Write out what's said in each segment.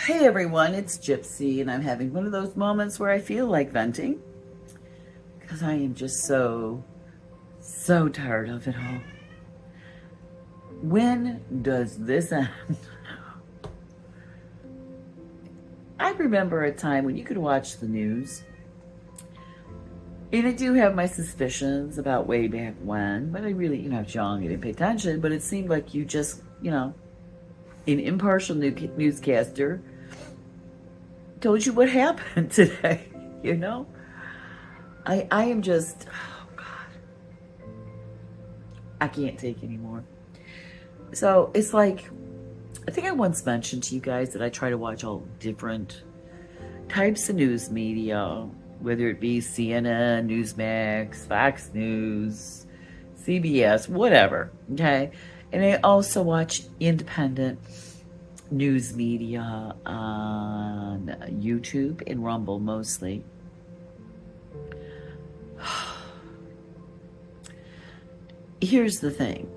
Hey everyone, it's Gypsy, and I'm having one of those moments where I feel like venting because I am just so tired of it all. When does this end? I remember a time when you could watch the news, and I do have my suspicions about way back when, but I really, I was young, I didn't pay attention, but it seemed like you just, an impartial newscaster told you what happened today, I am just, oh God, I can't take anymore. So it's like, I think I once mentioned to you guys that I try to watch all different types of news media, whether it be CNN, Newsmax, Fox News, CBS, whatever, okay? And I also watch independent news media on YouTube and Rumble mostly. Here's the thing.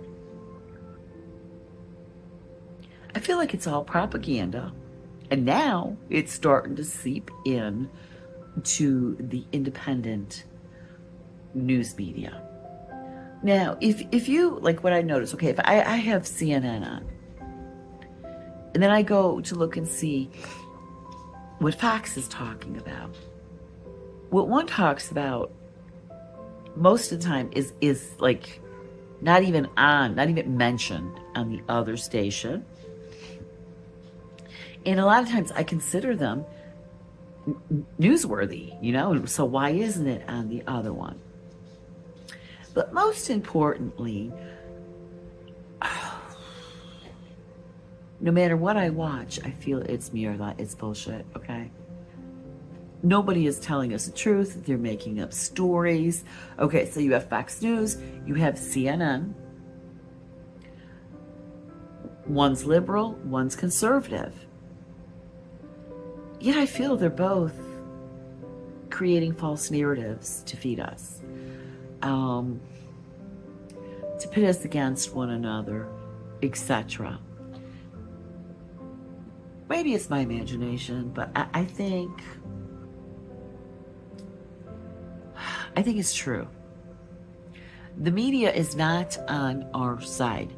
I feel like it's all propaganda, and now it's starting to seep in to the independent news media. Now, if you, like what I noticed, okay, if I have CNN on, and then I go to look and see what Fox is talking about. What one talks about most of the time is like not even mentioned on the other station. And a lot of times I consider them newsworthy, so why isn't it on the other one? But most importantly, no matter what I watch, I feel it's bullshit, okay? Nobody is telling us the truth. They're making up stories. Okay, so you have Fox News, you have CNN. One's liberal, one's conservative. Yet I feel they're both creating false narratives to feed us, to pit us against one another, etc. Maybe it's my imagination, but I think it's true. The media is not on our side.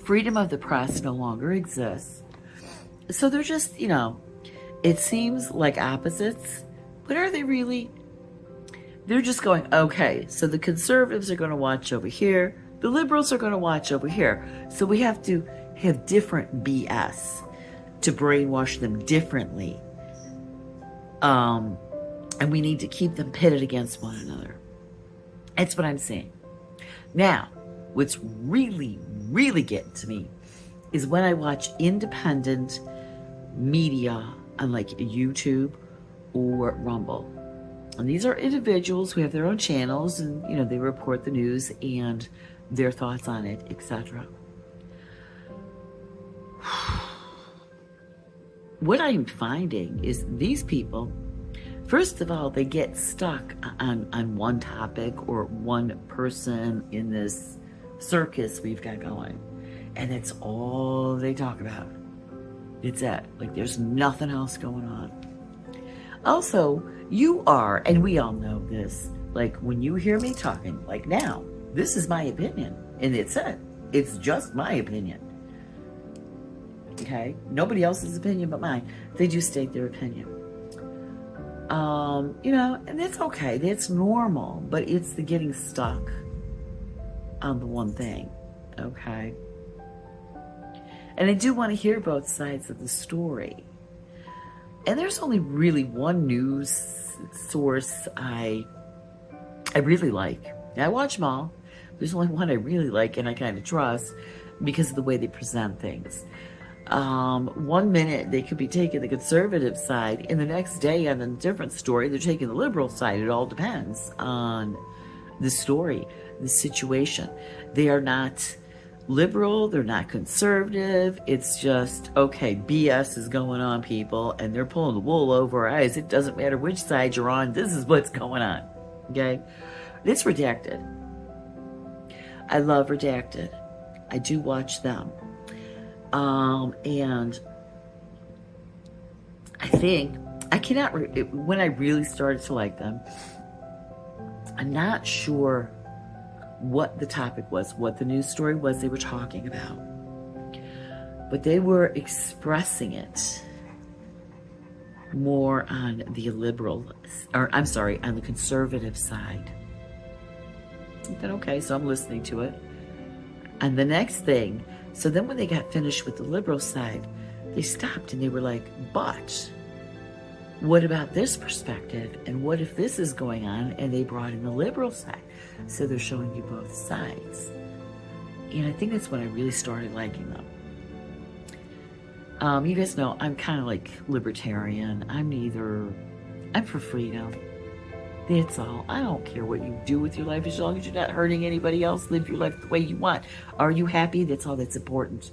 Freedom of the press no longer exists. So they're just, it seems like opposites, but are they really? They're just going, okay, so the conservatives are going to watch over here, the liberals are going to watch over here. So we have to have different BS to brainwash them differently. And we need to keep them pitted against one another. That's what I'm saying. Now, what's really, really getting to me is when I watch independent media on like YouTube or Rumble. And these are individuals who have their own channels and, they report the news and their thoughts on it, etc. What I'm finding is these people, first of all, they get stuck on one topic or one person in this circus we've got going. And that's all they talk about. It's it. Like there's nothing else going on. Also, you are, and we all know this, like when you hear me talking, like now, this is my opinion. And it's it. It's just my opinion. Okay? Nobody else's opinion but mine. They do state their opinion. And that's okay. That's normal. But it's the getting stuck on the one thing. Okay? And I do want to hear both sides of the story. And there's only really one news source I really like. And I watch them all. There's only one I really like and I kind of trust because of the way they present things. 1 minute they could be taking the conservative side, and the next day on a different story they're taking the liberal side. It all depends on the story, the situation. They are not liberal, they're not conservative. It's just, okay, BS is going on, people, and they're pulling the wool over our eyes. It doesn't matter which side you're on, this is what's going on. Okay? It's Redacted. I love Redacted. I do watch them. And I think I cannot, when I really started to like them, I'm not sure what the topic was, what the news story was they were talking about, but they were expressing it more on the liberal, or I'm sorry, on the conservative side. I thought, okay, so I'm listening to it. And the next thing, so then when they got finished with the liberal side, they stopped and they were like, but what about this perspective? And what if this is going on? And they brought in the liberal side. So they're showing you both sides. And I think that's when I really started liking them. You guys know I'm kind of like libertarian. I'm for freedom. That's all. I don't care what you do with your life as long as you're not hurting anybody else. Live your life the way you want. Are you happy? That's all that's important.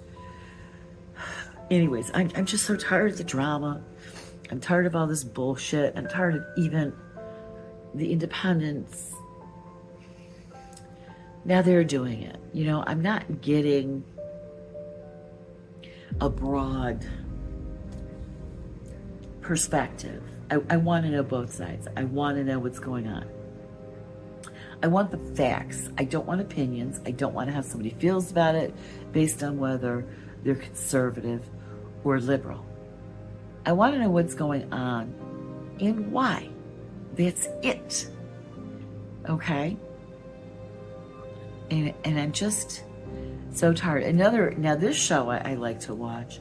Anyways, I'm just so tired of the drama. I'm tired of all this bullshit. I'm tired of even the independents. Now they're doing it. You know, I'm not getting a broad perspective. I want to know both sides. I want to know what's going on. I want the facts. I don't want opinions. I don't want to have somebody feels about it based on whether they're conservative or liberal. I want to know what's going on and why. That's it. Okay? And I'm just so tired. Now this show I like to watch,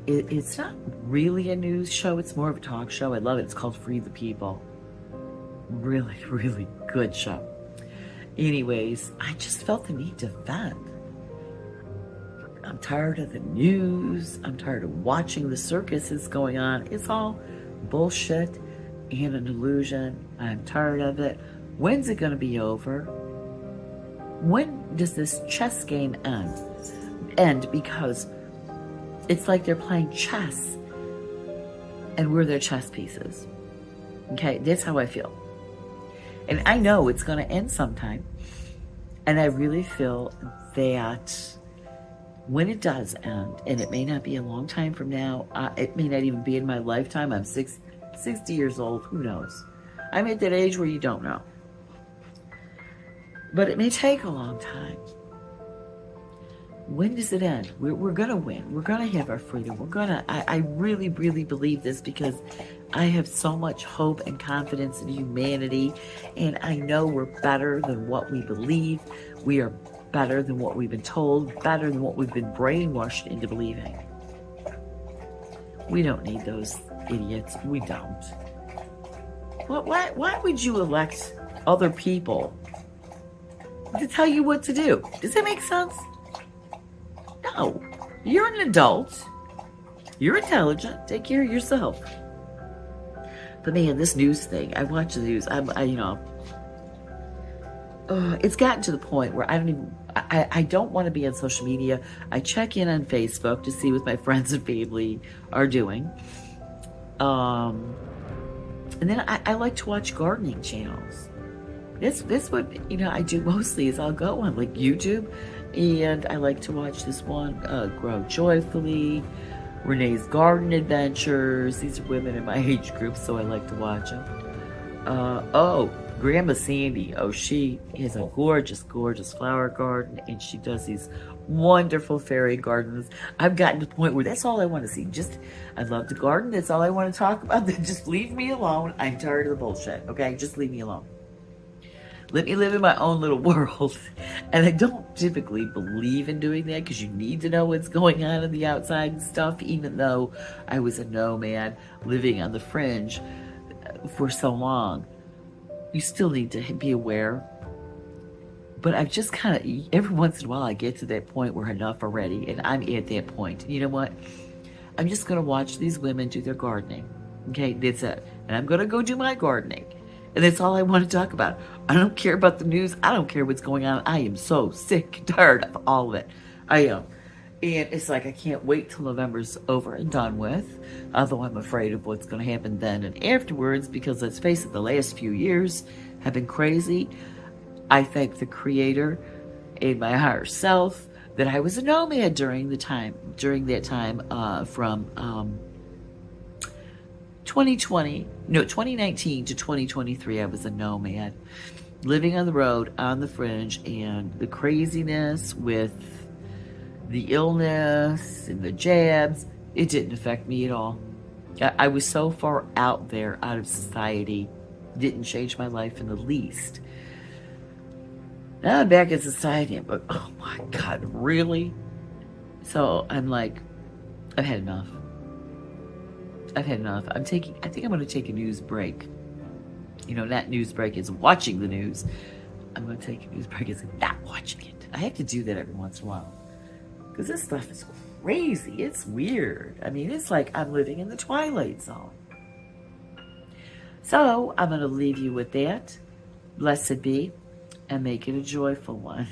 it's not really a news show. It's more of a talk show. I love it. It's called Free the People. Really, really good show. Anyways, I just felt the need to vent. I'm tired of the news. I'm tired of watching the circuses going on. It's all bullshit and an illusion. I'm tired of it. When's it going to be over? When does this chess game end? Because it's like they're playing chess and we're their chess pieces. Okay, that's how I feel. And I know it's going to end sometime. And I really feel that when it does end, and it may not be a long time from now, it may not even be in my lifetime. I'm 60 years old. Who knows? I'm at that age where you don't know. But it may take a long time. When does it end? We're going to win. We're going to have our freedom. I really, really believe this because I have so much hope and confidence in humanity. And I know we're better than what we believe. We are better than what we've been told, better than what we've been brainwashed into believing. We don't need those idiots. We don't. Why would you elect other people to tell you what to do? Does that make sense? No. You're an adult. You're intelligent. Take care of yourself. But man, this news thing, I watch the news. It's gotten to the point where I don't want to be on social media. I check in on Facebook to see what my friends and family are doing. And then I like to watch gardening channels. That's what I do mostly is I'll go on like YouTube, and I like to watch this one, Grow Joyfully, Renee's Garden Adventures. These are women in my age group, so I like to watch them. Grandma Sandy. She has a gorgeous, gorgeous flower garden, and she does these wonderful fairy gardens. I've gotten to the point where that's all I want to see. I love to garden. That's all I want to talk about. Then just leave me alone. I'm tired of the bullshit. Okay, just leave me alone. Let me live in my own little world. And I don't typically believe in doing that because you need to know what's going on the outside and stuff, even though I was a nomad living on the fringe for so long. You still need to be aware. But I've just kind of, every once in a while, I get to that point where enough already, and I'm at that point. And you know what? I'm just going to watch these women do their gardening. Okay, that's it. And I'm going to go do my gardening. And that's all I want to talk about. I don't care about the news. I don't care what's going on. I am so sick and tired of all of it. I am. And it's like I can't wait till November's over and done with. Although I'm afraid of what's going to happen then and afterwards, because let's face it, the last few years have been crazy. I thank the Creator and my higher self that I was a nomad during that time from 2019 to 2023. I was a nomad, living on the road, on the fringe, and the craziness with the illness and the jabs, it didn't affect me at all. I was so far out there, out of society, didn't change my life in the least. Now I'm back in society, but oh my God, really? So I'm like, I've had enough. I've had enough. I think I'm going to take a news break. You know, that news break is watching the news. I'm going to take a news break is not watching it. I have to do that every once in a while. Because this stuff is crazy. It's weird. I mean, it's like I'm living in the Twilight Zone. So I'm going to leave you with that. Blessed be, and make it a joyful one.